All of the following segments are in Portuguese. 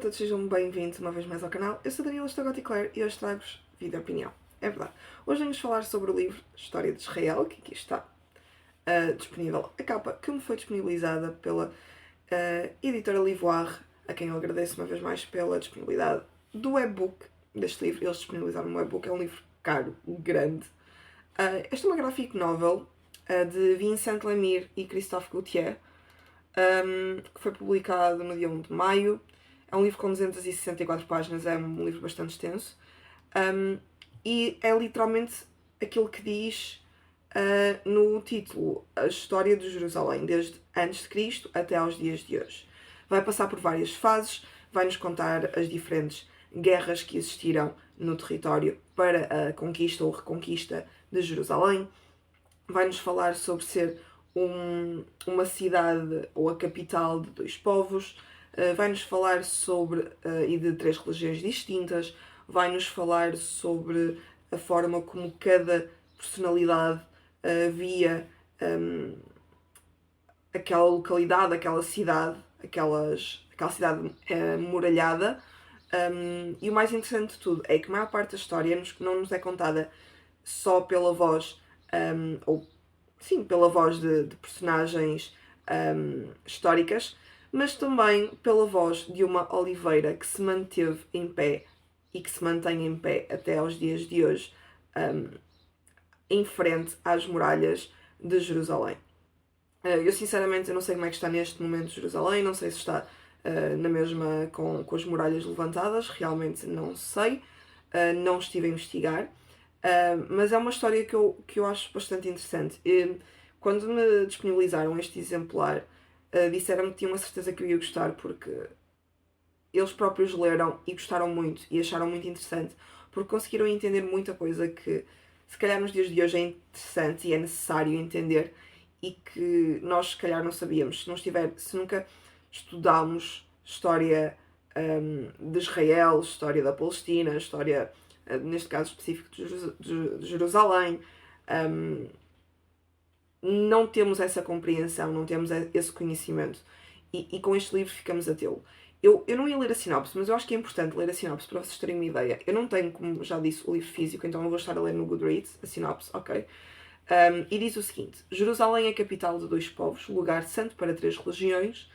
todos, sejam bem-vindos uma vez mais ao canal. Eu sou a Daniela Stagoticlair e hoje trago-vos vídeo opinião. É verdade. Hoje vamos falar sobre o livro História de Israel, que aqui está disponível. A capa que me foi disponibilizada pela editora Livoire, a quem eu agradeço uma vez mais pela disponibilidade do e-book deste livro. Eles disponibilizaram um e-book, é um livro caro, grande. Esta é uma graphic novel de Vincent Lemire e Christophe Gauthier, que foi publicado no dia 1 de maio. É um livro com 264 páginas, é um livro bastante extenso. E é literalmente aquilo que diz no título, a história de Jerusalém, desde antes de Cristo até aos dias de hoje. Vai passar por várias fases, vai-nos contar as diferentes guerras que existiram no território para a conquista ou reconquista de Jerusalém. Vai-nos falar sobre ser uma cidade ou a capital de dois povos. Vai-nos falar sobre e de três religiões distintas. Vai-nos falar sobre a forma como cada personalidade via aquela localidade, aquela cidade cidade muralhada. E o mais interessante de tudo é que a maior parte da história não nos é contada só pela voz, pela voz de personagens históricas, mas também pela voz de uma oliveira que se manteve em pé e que se mantém em pé até aos dias de hoje, em frente às muralhas de Jerusalém. Eu sinceramente não sei como é que está neste momento Jerusalém, não sei se está na mesma com as muralhas levantadas, realmente não sei, não estive a investigar. Mas é uma história que eu acho bastante interessante. Quando me disponibilizaram este exemplar, disseram-me que tinham a certeza que eu ia gostar, porque eles próprios leram e gostaram muito e acharam muito interessante, porque conseguiram entender muita coisa que se calhar nos dias de hoje é interessante e é necessário entender e que nós se calhar não sabíamos. Se nunca estudámos história de Israel, história da Palestina, história, neste caso específico, de Jerusalém, não temos essa compreensão, não temos esse conhecimento. E com este livro ficamos a tê-lo. Eu não ia ler a sinopse, mas eu acho que é importante ler a sinopse para vocês terem uma ideia. Eu não tenho, como já disse, o livro físico, então não vou estar a ler no Goodreads a sinopse, ok? E diz o seguinte: Jerusalém é a capital de dois povos, lugar santo para três religiões.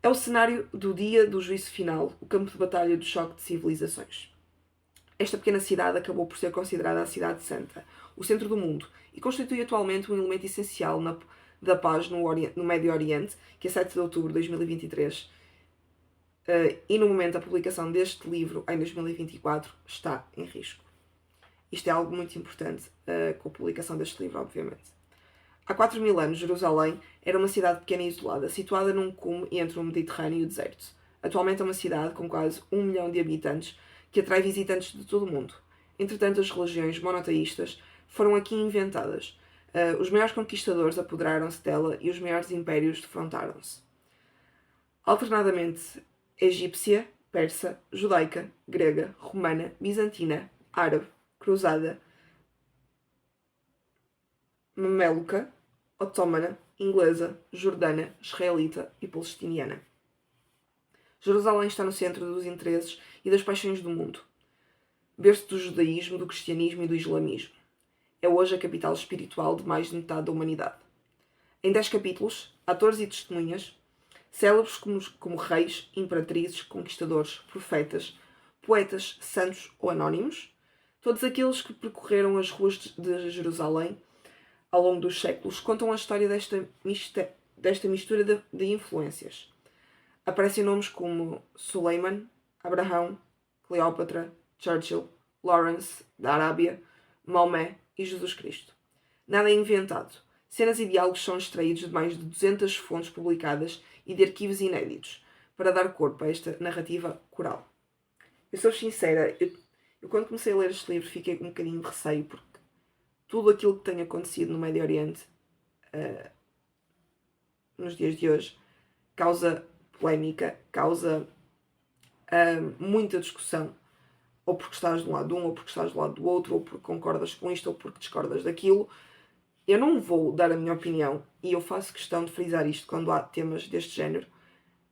É o cenário do dia do juízo final, o campo de batalha do choque de civilizações. Esta pequena cidade acabou por ser considerada a cidade santa, o centro do mundo, e constitui atualmente um elemento essencial da paz no Médio Oriente, que a 7 de outubro de 2023, e no momento da publicação deste livro, em 2024, está em risco. Isto é algo muito importante com a publicação deste livro, obviamente. Há 4.000 anos, Jerusalém era uma cidade pequena e isolada, situada num cume entre o Mediterrâneo e o deserto. Atualmente é uma cidade com quase 1 milhão de habitantes, que atrai visitantes de todo o mundo. Entretanto, as religiões monoteístas foram aqui inventadas. Os maiores conquistadores apoderaram-se dela e os maiores impérios defrontaram-se. Alternadamente, egípcia, persa, judaica, grega, romana, bizantina, árabe, cruzada, mameluca, otomana, inglesa, jordana, israelita e palestiniana. Jerusalém está no centro dos interesses e das paixões do mundo. Berço do judaísmo, do cristianismo e do islamismo. É hoje a capital espiritual de mais de metade da humanidade. Em 10 capítulos, atores e testemunhas, célebres como reis, imperatrizes, conquistadores, profetas, poetas, santos ou anónimos, todos aqueles que percorreram as ruas de Jerusalém ao longo dos séculos contam a história desta mistura de influências. Aparecem nomes como Suleiman, Abraão, Cleópatra, Churchill, Lawrence, da Arábia, Maomé e Jesus Cristo. Nada é inventado. Cenas e diálogos são extraídos de mais de 200 fontes publicadas e de arquivos inéditos, para dar corpo a esta narrativa coral. Eu sou sincera, eu quando comecei a ler este livro fiquei com um bocadinho de receio, porque tudo aquilo que tem acontecido no Médio Oriente nos dias de hoje causa polémica, causa muita discussão, ou porque estás de um lado de um, ou porque estás do lado do outro, ou porque concordas com isto, ou porque discordas daquilo. Eu não vou dar a minha opinião, e eu faço questão de frisar isto quando há temas deste género.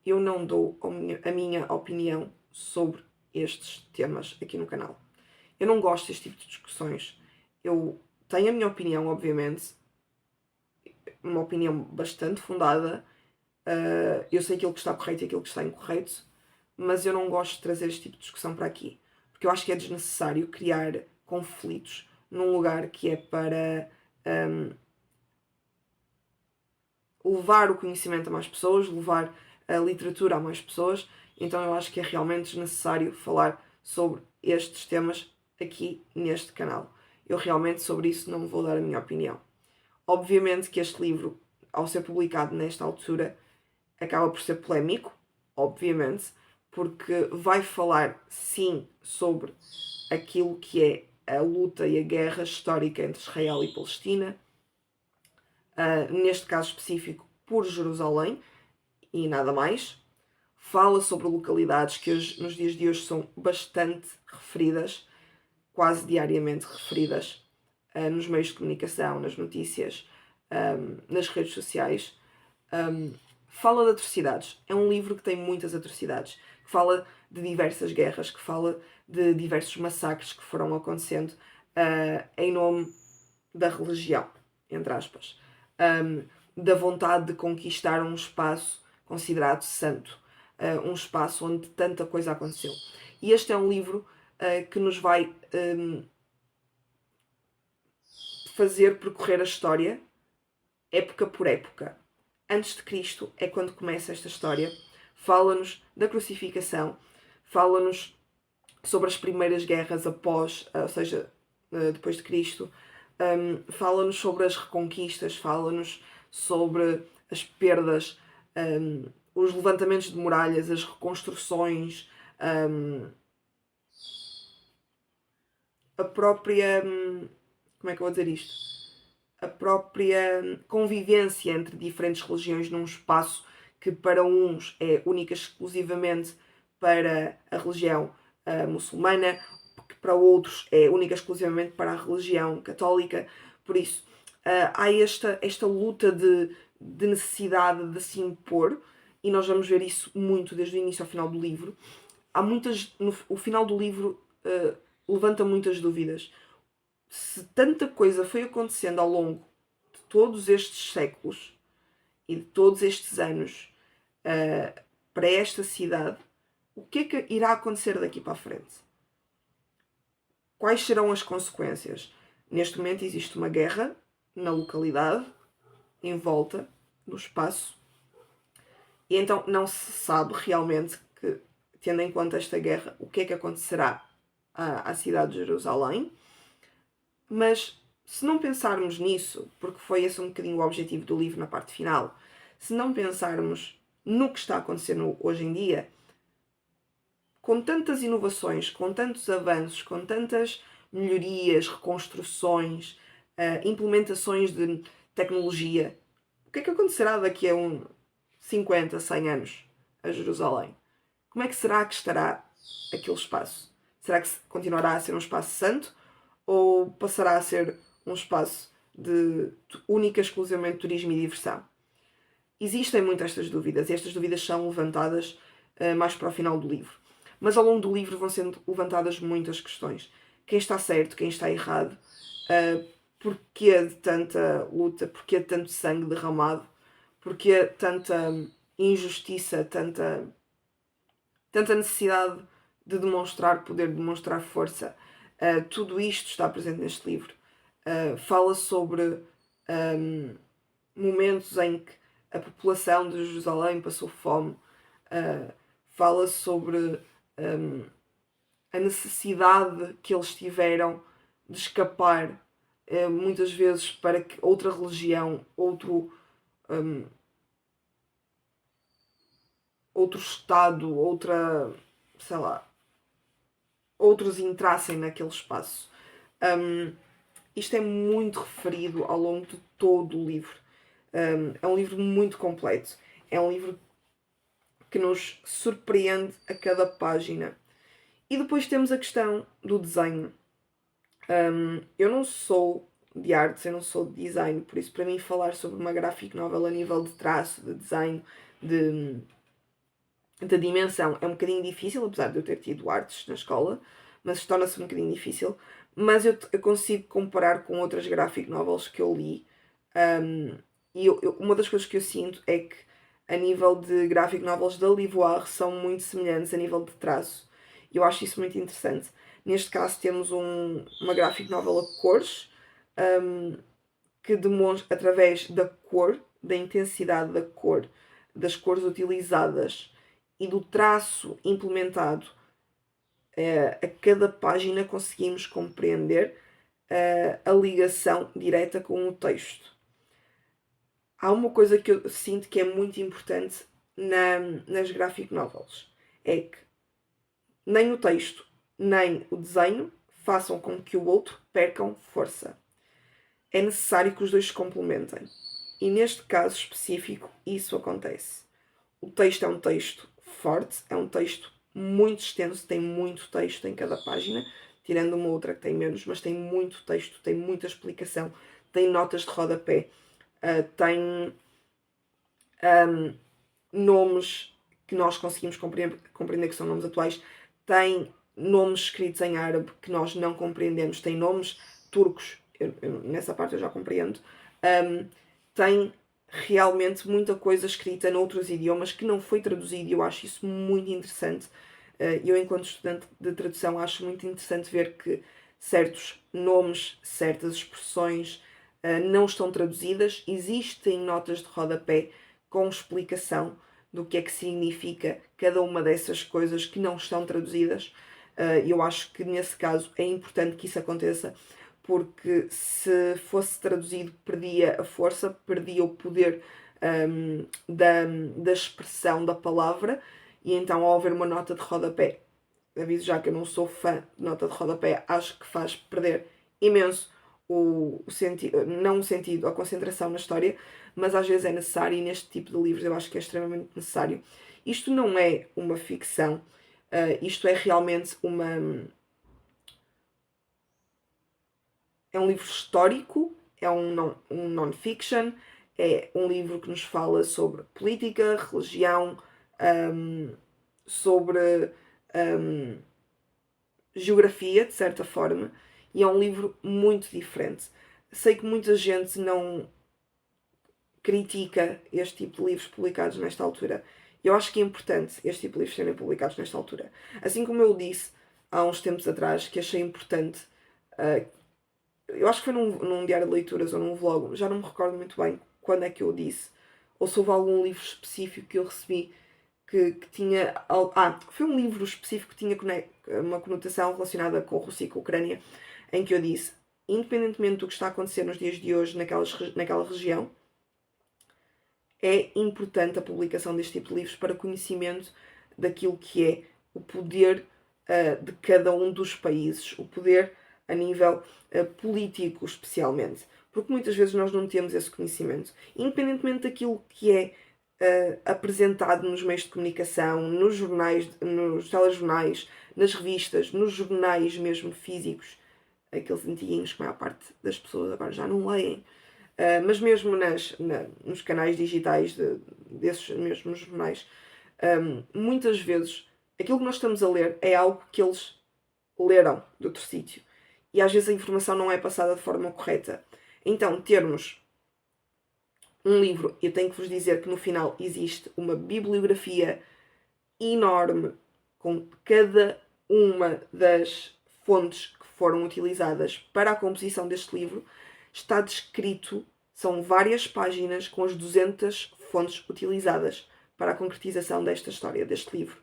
eu não dou a minha opinião sobre estes temas aqui no canal. Eu não gosto deste tipo de discussões. Eu tenho a minha opinião, obviamente, uma opinião bastante fundada. Eu sei aquilo que está correto e aquilo que está incorreto, mas eu não gosto de trazer este tipo de discussão para aqui, porque eu acho que é desnecessário criar conflitos num lugar que é para levar o conhecimento a mais pessoas, levar a literatura a mais pessoas. Então eu acho que é realmente desnecessário falar sobre estes temas aqui neste canal. Eu realmente sobre isso não vou dar a minha opinião. Obviamente que este livro, ao ser publicado nesta altura, acaba por ser polémico, obviamente, porque vai falar sim sobre aquilo que é a luta e a guerra histórica entre Israel e Palestina, neste caso específico por Jerusalém e nada mais. Fala sobre localidades que hoje, nos dias de hoje são bastante referidas, quase diariamente referidas, nos meios de comunicação, nas notícias, nas redes sociais. Fala de atrocidades. É um livro que tem muitas atrocidades, que fala de diversas guerras, que fala de diversos massacres que foram acontecendo em nome da religião, entre aspas, da vontade de conquistar um espaço considerado santo, um espaço onde tanta coisa aconteceu. E este é um livro que nos vai fazer percorrer a história, época por época. Antes de Cristo é quando começa esta história. Fala-nos da crucificação, fala-nos sobre as primeiras guerras após, ou seja, depois de Cristo, fala-nos sobre as reconquistas, fala-nos sobre as perdas, os levantamentos de muralhas, as reconstruções, a própria... Como é que eu vou dizer isto? A própria convivência entre diferentes religiões num espaço que para uns é única e exclusivamente para a religião muçulmana, que para outros é única e exclusivamente para a religião católica. Por isso, há esta luta de necessidade de se impor, e nós vamos ver isso muito desde o início ao final do livro. O final do livro levanta muitas dúvidas. Se tanta coisa foi acontecendo ao longo de todos estes séculos e de todos estes anos para esta cidade, o que é que irá acontecer daqui para a frente? Quais serão as consequências? Neste momento existe uma guerra na localidade, em volta, no espaço, e então não se sabe realmente, que, tendo em conta esta guerra, o que é que acontecerá à cidade de Jerusalém. Mas se não pensarmos nisso, porque foi esse um bocadinho o objetivo do livro na parte final, se não pensarmos no que está acontecendo hoje em dia, com tantas inovações, com tantos avanços, com tantas melhorias, reconstruções, implementações de tecnologia, o que é que acontecerá daqui a 50, 100 anos a Jerusalém? Como é que será que estará aquele espaço? Será que continuará a ser um espaço santo? Ou passará a ser um espaço de única e exclusivamente turismo e diversão? Existem muitas estas dúvidas, e estas dúvidas são levantadas mais para o final do livro. Mas ao longo do livro vão sendo levantadas muitas questões. Quem está certo, quem está errado, porquê de tanta luta, porquê de tanto sangue derramado, porquê tanta injustiça, tanta necessidade de demonstrar poder, de demonstrar força. Tudo isto está presente neste livro. Fala sobre momentos em que a população de Jerusalém passou fome. Fala sobre a necessidade que eles tiveram de escapar, muitas vezes para que outra religião, outro estado, sei lá, outros entrassem naquele espaço. Isto é muito referido ao longo de todo o livro. É um livro muito completo. É um livro que nos surpreende a cada página. E depois temos a questão do desenho. Eu não sou de artes, eu não sou de design, por isso para mim falar sobre uma graphic novel a nível de traço, de desenho, de da dimensão é um bocadinho difícil, apesar de eu ter tido artes na escola, mas torna-se um bocadinho difícil. Mas eu consigo comparar com outras graphic novels que eu li. E uma das coisas que eu sinto é que, a nível de graphic novels da Livoire, são muito semelhantes a nível de traço. E eu acho isso muito interessante. Neste caso, temos uma graphic novel a cores, que demonstra, através da cor, da intensidade da cor, das cores utilizadas e do traço implementado a cada página, conseguimos compreender a ligação direta com o texto. Há uma coisa que eu sinto que é muito importante nas graphic novels, é que nem o texto nem o desenho façam com que o outro percam força. É necessário que os dois se complementem. E neste caso específico, isso acontece. O texto é um texto forte, é um texto muito extenso, tem muito texto em cada página, tirando uma outra que tem menos, mas tem muito texto, tem muita explicação, tem notas de rodapé, tem nomes que nós conseguimos compreender que são nomes atuais, tem nomes escritos em árabe que nós não compreendemos, tem nomes turcos, nessa parte eu já compreendo, tem realmente muita coisa escrita noutros idiomas que não foi traduzido e eu acho isso muito interessante. Eu, enquanto estudante de tradução, acho muito interessante ver que certos nomes, certas expressões não estão traduzidas, existem notas de rodapé com explicação do que é que significa cada uma dessas coisas que não estão traduzidas. Eu acho que nesse caso é importante que isso aconteça, porque se fosse traduzido perdia a força, perdia o poder da expressão da palavra, e então ao haver uma nota de rodapé, aviso já que eu não sou fã de nota de rodapé, acho que faz perder imenso o sentido, não o sentido, a concentração na história, mas às vezes é necessário, e neste tipo de livros eu acho que é extremamente necessário. Isto não é uma ficção, isto é realmente é um livro histórico, é um non-fiction, é um livro que nos fala sobre política, religião, sobre geografia, de certa forma, e é um livro muito diferente. Sei que muita gente não critica este tipo de livros publicados nesta altura. Eu acho que é importante este tipo de livros serem publicados nesta altura. Assim como eu disse há uns tempos atrás que achei importante, eu acho que foi num diário de leituras ou num vlog, já não me recordo muito bem quando é que eu disse, ou se houve algum livro específico que eu recebi que tinha... foi um livro específico que tinha uma conotação relacionada com a Rússia e com a Ucrânia, em que eu disse, independentemente do que está a acontecer nos dias de hoje naquela região, é importante a publicação deste tipo de livros para conhecimento daquilo que é o poder de cada um dos países, o poder a nível político especialmente, porque muitas vezes nós não temos esse conhecimento, independentemente daquilo que é apresentado nos meios de comunicação, nos jornais, nos telejornais, nas revistas, nos jornais mesmo físicos, aqueles antiguinhos que a maior parte das pessoas agora já não leem, mas mesmo nos canais digitais desses mesmos jornais, muitas vezes aquilo que nós estamos a ler é algo que eles leram de outro sítio. E às vezes a informação não é passada de forma correta. Então, termos um livro, eu tenho que vos dizer que no final existe uma bibliografia enorme com cada uma das fontes que foram utilizadas para a composição deste livro. Está descrito, são várias páginas com as 200 fontes utilizadas para a concretização desta história, deste livro.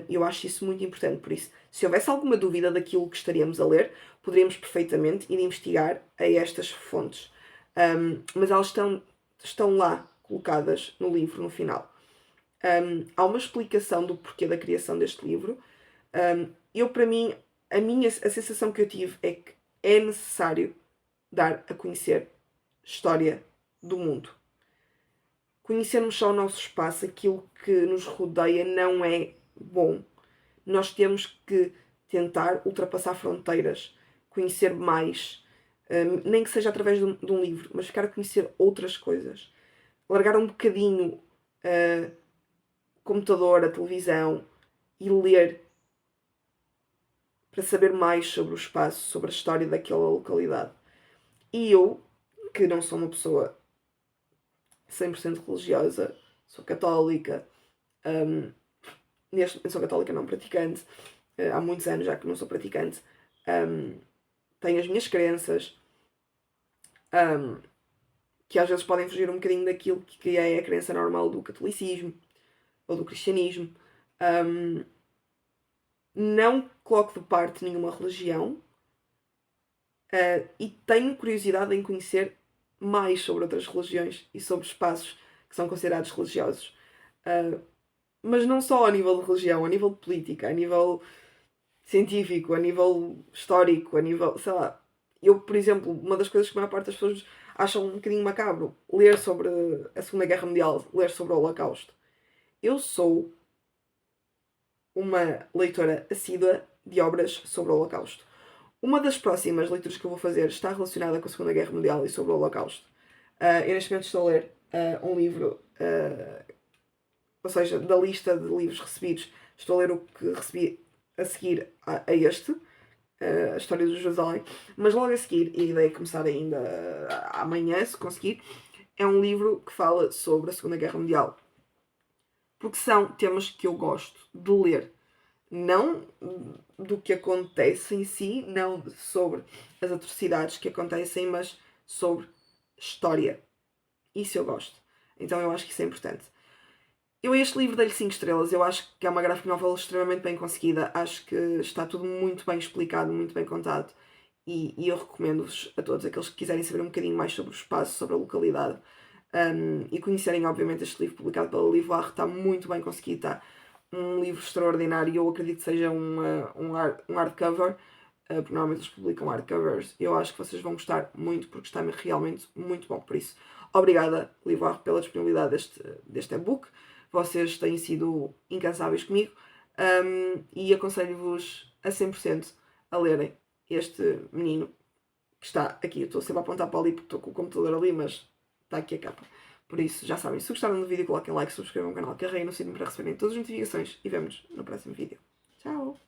Eu acho isso muito importante, por isso, se houvesse alguma dúvida daquilo que estaríamos a ler, poderíamos perfeitamente ir investigar a estas fontes. Mas elas estão lá, colocadas no livro, no final. Há uma explicação do porquê da criação deste livro. Para mim, a sensação que eu tive é que é necessário dar a conhecer história do mundo. Conhecermos só o nosso espaço, aquilo que nos rodeia, não é bom. Nós temos que tentar ultrapassar fronteiras, conhecer mais, nem que seja através de um livro, mas ficar a conhecer outras coisas. Largar um bocadinho computador, a televisão e ler para saber mais sobre o espaço, sobre a história daquela localidade. E eu, que não sou uma pessoa 100% religiosa, sou católica, sou católica não praticante, há muitos anos já que não sou praticante, tenho as minhas crenças, que às vezes podem fugir um bocadinho daquilo que é a crença normal do catolicismo ou do cristianismo. Não coloco de parte nenhuma religião e tenho curiosidade em conhecer mais sobre outras religiões e sobre espaços que são considerados religiosos. Mas não só a nível de religião, a nível de política, a nível científico, a nível histórico, a nível, sei lá. Eu, por exemplo, uma das coisas que a maior parte das pessoas acham um bocadinho macabro, ler sobre a Segunda Guerra Mundial, ler sobre o Holocausto. Eu sou uma leitora assídua de obras sobre o Holocausto. Uma das próximas leituras que eu vou fazer está relacionada com a Segunda Guerra Mundial e sobre o Holocausto. Eu neste momento estou a ler um livro, ou seja, da lista de livros recebidos, estou a ler o que recebi a seguir a este, a história de Jerusalém, mas logo a seguir, e a ideia é começar ainda amanhã, se conseguir, é um livro que fala sobre a Segunda Guerra Mundial. Porque são temas que eu gosto de ler. Não do que acontece em si, não sobre as atrocidades que acontecem, mas sobre história. Isso eu gosto. Então eu acho que isso é importante. Eu a este livro dei-lhe 5 estrelas. Eu acho que é uma graphic novel extremamente bem conseguida. Acho que está tudo muito bem explicado, muito bem contado. E eu recomendo-vos a todos aqueles que quiserem saber um bocadinho mais sobre o espaço, sobre a localidade, e conhecerem, obviamente, este livro publicado pela Livre. Está muito bem conseguido. Está um livro extraordinário. Eu acredito que seja um hardcover, porque normalmente eles publicam hardcovers. Eu acho que vocês vão gostar muito, porque está realmente muito bom. Por isso, obrigada, Livre, pela disponibilidade deste e-book. Vocês têm sido incansáveis comigo, e aconselho-vos a 100% a lerem este menino que está aqui. Eu estou sempre a apontar para ali porque estou com o computador ali, mas está aqui a capa. Por isso, já sabem, se gostaram do vídeo, coloquem like, subscrevam o canal, carreguem no sininho para receberem todas as notificações e vemo-nos no próximo vídeo. Tchau!